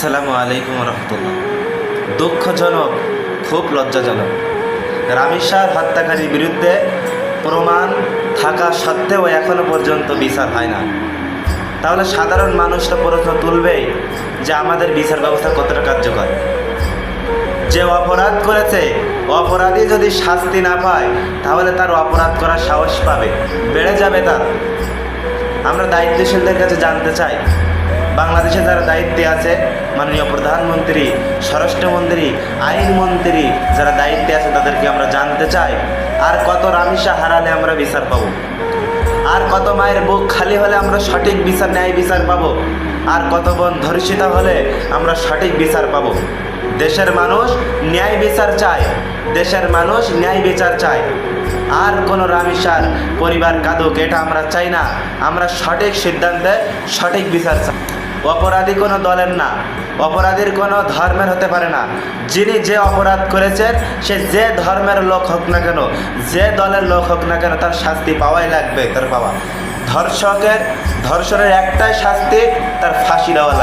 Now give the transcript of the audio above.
আসসালামু আলাইকুম রহমতুল্লাহ। দুঃখজনক, খুব লজ্জাজনক, রামিস সাহেব হত্যাকারীর বিরুদ্ধে প্রমাণ থাকা সত্ত্বেও এখনো পর্যন্ত বিচার হয় না। তাহলে সাধারণ মানুষটা প্রশ্ন তুলবেই যে আমাদের বিচার ব্যবস্থা কতটা কার্যকর। যে অপরাধ করেছে, অপরাধী যদি শাস্তি না পায় তাহলে তার অপরাধ করার সাহস পাবে, বেড়ে যাবে তার। আমরা দায়িত্বশীলদের কাছে জানতে চাই, বাংলাদেশে যারা দায়িত্বে আছে, মাননীয় প্রধানমন্ত্রী, স্বরাষ্ট্রমন্ত্রী, আইনমন্ত্রী যারা দায়িত্বে আছে, তাদেরকে আমরা জানতে চাই আর কত রামিসা হারালে আমরা বিচার পাবো, আর কত মায়ের বুক খালি হলে আমরা সঠিক বিচার, ন্যায় বিচার পাবো, আর কত বোন ধর্ষিতা হলে আমরা সঠিক বিচার পাবো। দেশের মানুষ ন্যায় বিচার চায়, দেশের মানুষ ন্যায় বিচার চায়। আর কোনো রামিসার পরিবার কাঁদুক, এটা আমরা চাই না। আমরা সঠিক সিদ্ধান্তে সঠিক বিচার চাই। অপরাধী কোনো দলের না, অপরাধীর কোনো ধর্মের হতে পারে না। যিনি যে অপরাধ করেছেন, সে যে ধর্মের লোক হোক না কেন, যে দলের লোক হোক না কেন, তার শাস্তি পাওয়াই লাগবে, তার পাওয়া। ধর্ষণের একটাই শাস্তি, তার ফাঁসি দেওয়া লাগবে।